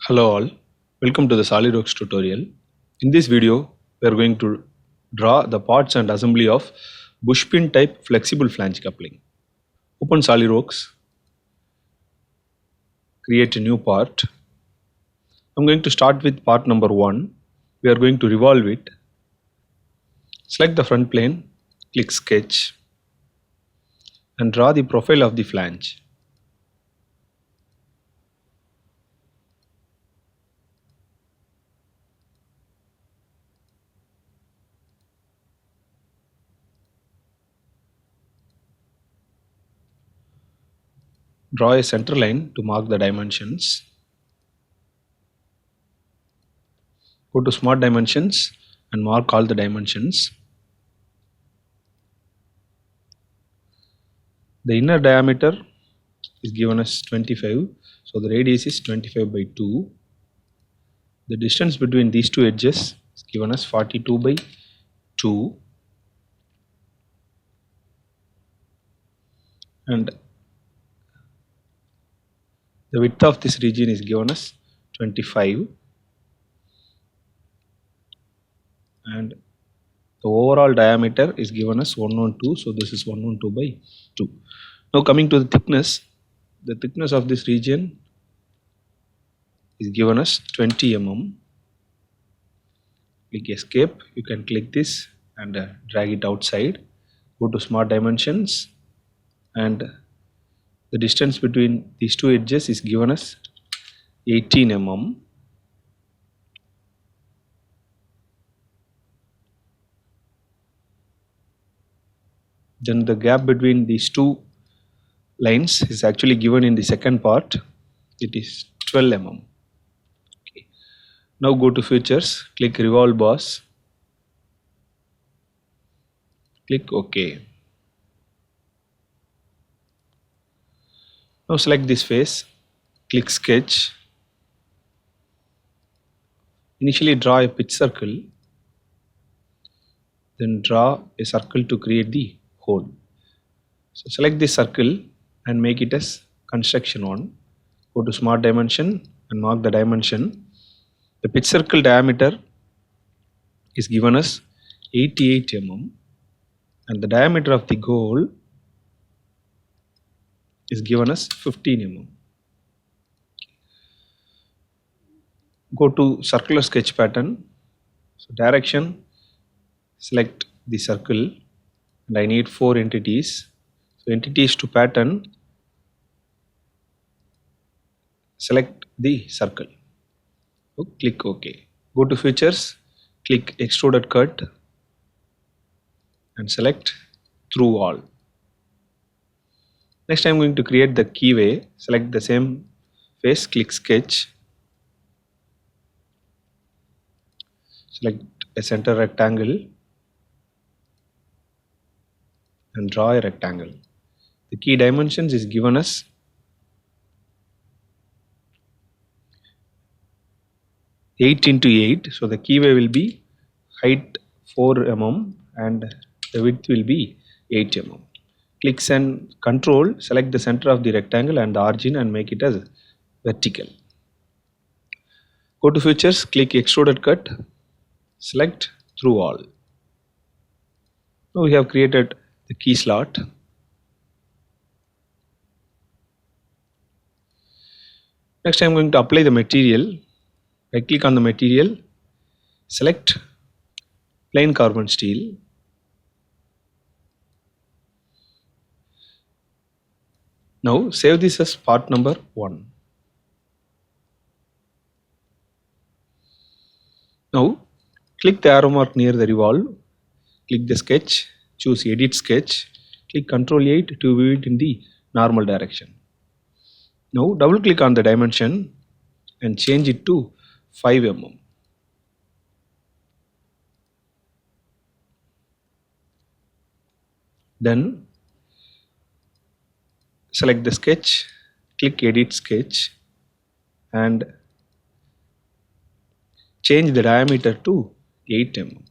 Hello all, welcome to the SOLIDWORKS tutorial. In this video, we are going to draw the parts and assembly of bushpin type flexible flange coupling. Open SOLIDWORKS, create a new part. I'm going to start with part number 1. We are going to revolve it. Select the front plane, click sketch and draw the profile of the flange. Draw a center line to mark the dimensions. Go to Smart Dimensions and mark all the dimensions. The inner diameter is given as 25, so the radius is 25 by 2. The distance between these two edges is given as 42 by 2, and the width of this region is given as 25, and the overall diameter is given as 112, so this is 112 by 2. Now coming to the thickness of this region is given as 20 mm. Click escape, you can click this and drag it outside. Go to Smart Dimensions and the distance between these two edges is given as 18 mm. Then the gap between these two lines is actually given in the second part. It is 12 mm. Okay. Now go to Features, click Revolve Boss, click OK. Now select this face, click Sketch. Initially draw a pitch circle, then draw a circle to create the hole. So select this circle and make it as construction 1. Go to Smart Dimension and mark the dimension. The pitch circle diameter is given as 88 mm and the diameter of the hole is given as 15 mm. Go to circular sketch pattern. So direction, select the circle and I need 4 entities. So entities to pattern, select the circle. So click OK. Go to Features, click Extruded Cut and select Through All. Next I am going to create the keyway. Select the same face, click Sketch. Select a center rectangle and draw a rectangle. The key dimensions is given as 8 into 8. So the keyway will be height 4 mm and the width will be 8 mm. Click and Control, select the center of the rectangle and the origin and make it as vertical. Go to Features, click Extruded Cut, select Through All. Now we have created the key slot. Next I am going to apply the material. Right click on the material, select plain carbon steel. Now save this as part number 1. Now click the arrow mark near the revolve, click the sketch, choose Edit Sketch, click Ctrl 8 to view it in the normal direction. Now double click on the dimension and change it to 5 mm. Then select the sketch, click Edit Sketch and change the diameter to 8 mm.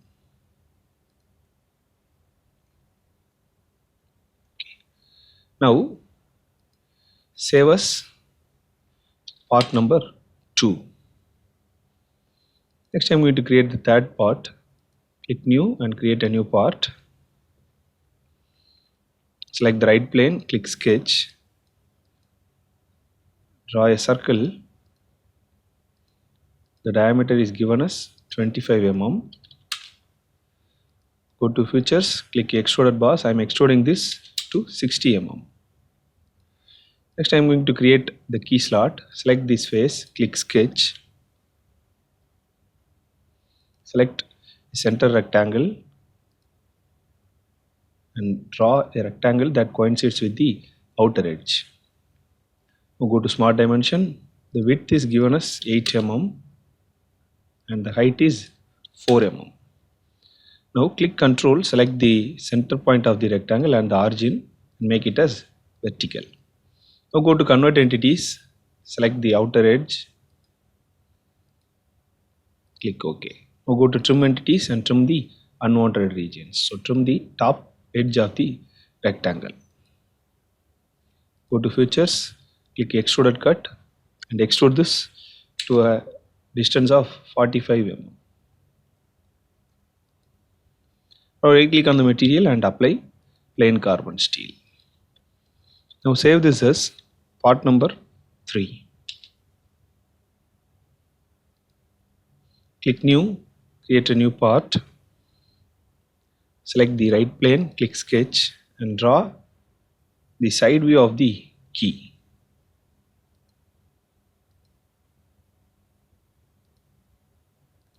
Okay. Now save as part number 2. Next I'm going to create the third part. Click new and create a new part. Select the right plane, click sketch, draw a circle. The diameter is given as 25 mm. Go to features, click extruded boss. I am extruding this to 60 mm. Next I am going to create the key slot. Select this face, click sketch, select center rectangle and draw a rectangle that coincides with the outer edge. Now go to smart dimension. The width is given as 8 mm and the height is 4 mm. Now click Control, select the center point of the rectangle and the origin and make it as vertical. Now go to Convert Entities, select the outer edge, click OK. Now go to Trim Entities and trim the unwanted regions. So trim the top edge of the rectangle. Go to Features, click Extruded Cut and extrude this to a distance of 45 mm. Now right click on the material and apply plain carbon steel. Now save this as part number 3. Click new, create a new part. Select the right plane, click sketch and draw the side view of the key.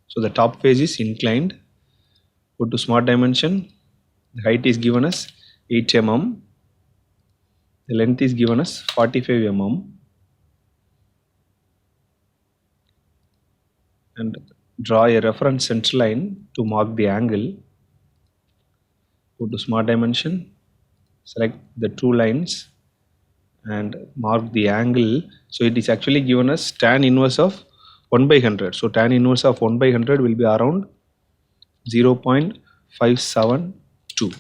So the top face is inclined. Go to smart dimension. The height is given as 8 mm. The length is given as 45 mm. And draw a reference center line to mark the angle. Go to smart dimension. Select the two lines and mark the angle. So it is actually given as tan inverse of 1 by 100. So tan inverse of 1 by 100 will be around 0.572.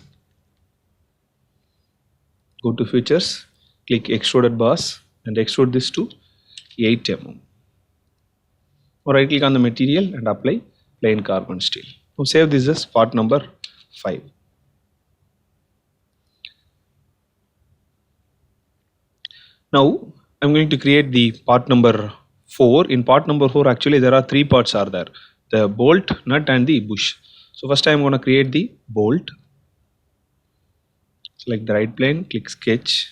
Go to features, click extruded boss and extrude this to 8 mm. Now right click on the material and apply plain carbon steel. Now save this as part number 5. Now I'm going to create the part number 4. In part number 4 actually there are 3 parts are there. The bolt, nut and the bush. So first I am going to create the bolt. Select the right plane, click sketch.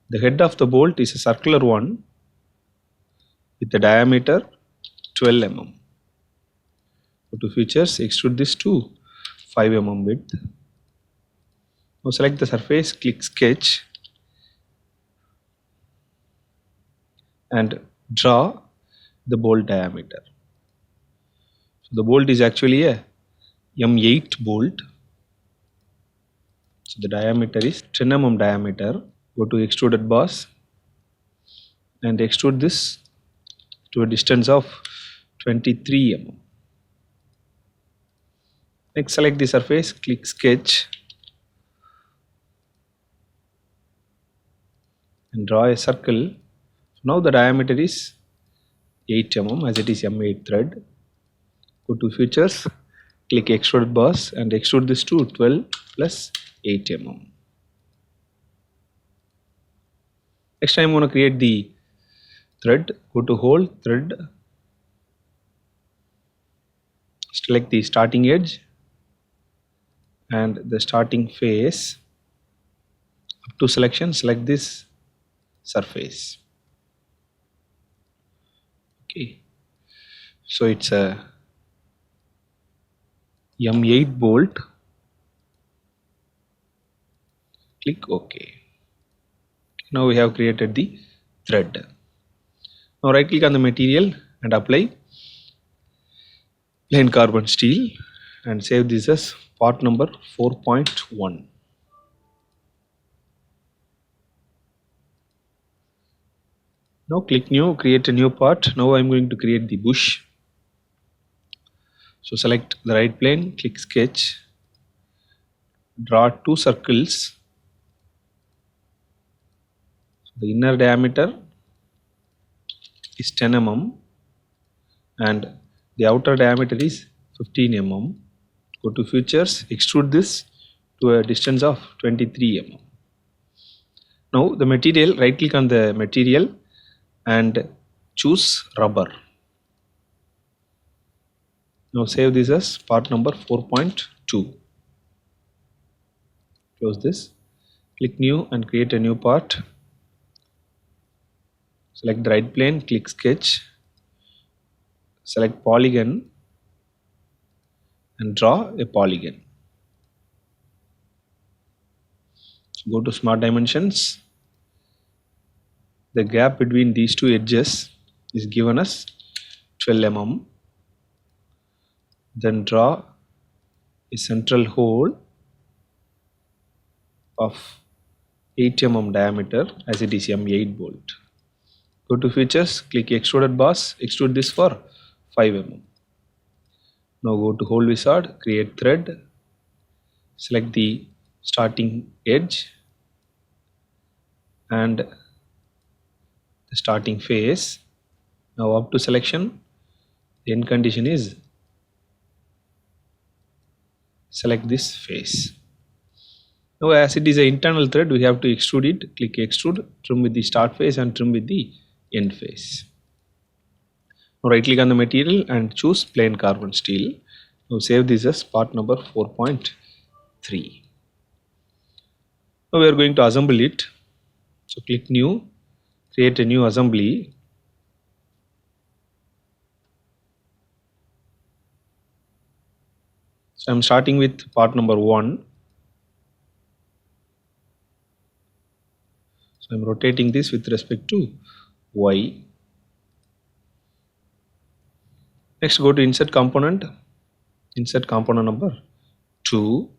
The head of the bolt is a circular one with the diameter 12 mm. Go to features, extrude this to 5 mm width. Now select the surface, click sketch and draw the bolt diameter. So the bolt is actually a M8 bolt. So the diameter is 10 mm diameter. Go to extruded boss and extrude this to a distance of 23 mm. Next select the surface, click sketch and draw a circle. Now the diameter is 8 mm as it is M8 thread. Go to features, click extrude boss and extrude this to 12 plus 8 mm. Next I am going to create the thread. Go to hole, thread, select the starting edge and the starting face. Up to selection, select this surface. Okay, so it's a M8 bolt. Click OK. Now we have created the thread. Now right click on the material and apply plain carbon steel and save this as part number 4.1. Now click new, create a new part. Now I am going to create the bush. So select the right plane, click sketch, draw 2 circles. So the inner diameter is 10 mm and the outer diameter is 15 mm. Go to features, extrude this to a distance of 23 mm. Now the material, right click on the material and choose rubber. Now save this as part number 4.2. Close this, click new and create a new part. Select the right plane, click sketch, select polygon and draw a polygon. Go to smart dimensions. The gap between these two edges is given as 12 mm. Then draw a central hole of 8 mm diameter as it is M8 bolt. Go to features, click extruded boss, extrude this for 5 mm. Now go to hole wizard, create thread, select the starting edge and the starting face. Now up to selection, the end condition is select this face. Now as it is an internal thread, we have to extrude it. Click extrude, trim with the start face and trim with the end face. Now right click on the material and choose plain carbon steel. Now save this as part number 4.3. Now we are going to assemble it. So click new, create a new assembly. So I'm starting with part number 1. So I'm rotating this with respect to Y. Next go to insert component number 2.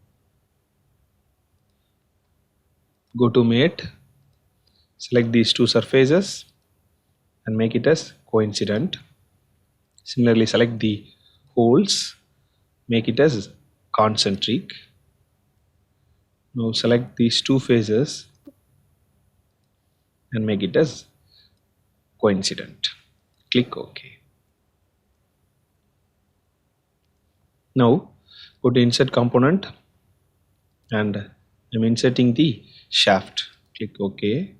Go to mate, select these two surfaces and make it as coincident. Similarly select the holes, make it as concentric. Now select these two faces and make it as coincident. Click OK. Now go to insert component and I'm inserting the shaft. Click OK.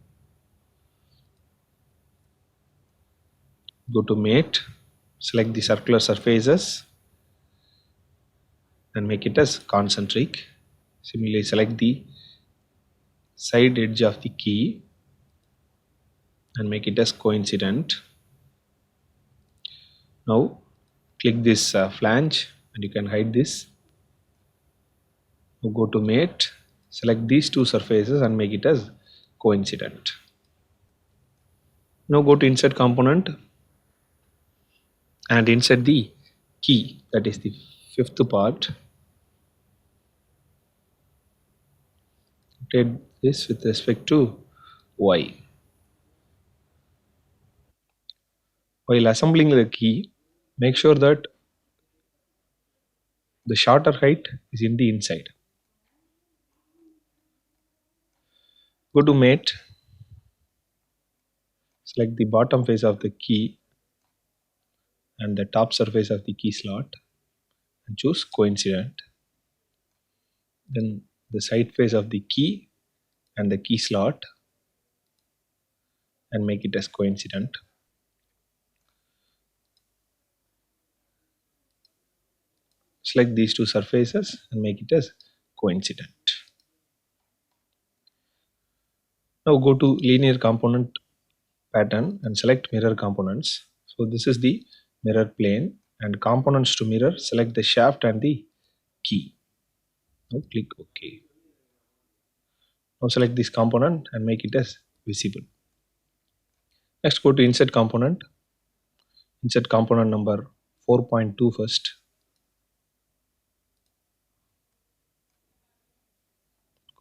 Go to mate, select the circular surfaces and make it as concentric. Similarly select the side edge of the key and make it as coincident. Now click this flange and you can hide this. Now go to mate, select these two surfaces and make it as coincident. Now go to insert component and insert the key, that is the fifth part. Rotate this with respect to Y. While assembling the key, make sure that the shorter height is in the inside. Go to mate, select the bottom face of the key and the top surface of the key slot and choose coincident. Then the side face of the key and the key slot and make it as coincident. Select these two surfaces and make it as coincident. Now go to linear component pattern and select mirror components. So this is the mirror plane and components to mirror, select the shaft and the key. Now click OK. Now select this component and make it as visible. Next go to insert component number 4.2 first.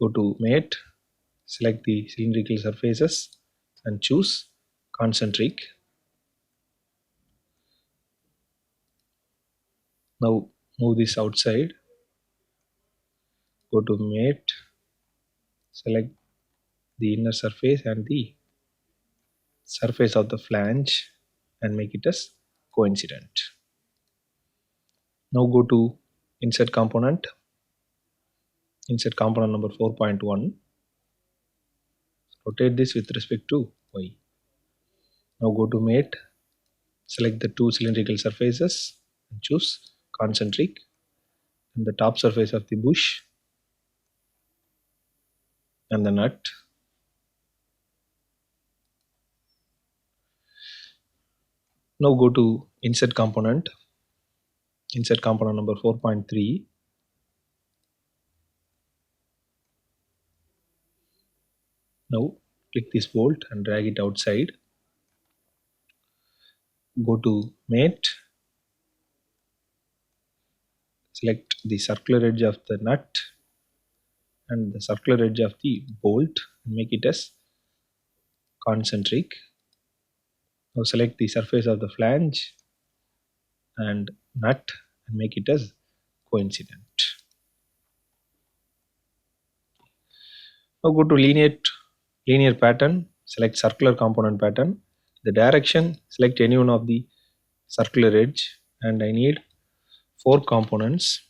Go to mate, select the cylindrical surfaces and choose concentric. Now move this outside. Go to mate, select the inner surface and the surface of the flange and make it as coincident. Now go to insert component number 4.1. Rotate this with respect to y. Now go to mate, select the two cylindrical surfaces and choose concentric and the top surface of the bush and the nut. Now go to insert component number 4.3. Now click this bolt and drag it outside. Go to mate, select the circular edge of the nut and the circular edge of the bolt and make it as concentric. Now select the surface of the flange and nut and make it as coincident. Now go to linear pattern, select circular component pattern. The direction, select any one of the circular edge and I need 4 components.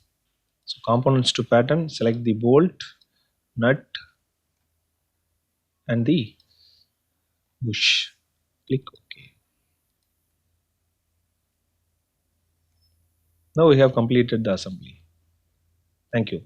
So components to pattern, select the bolt, nut and the bush. Click OK. Now we have completed the assembly. Thank you.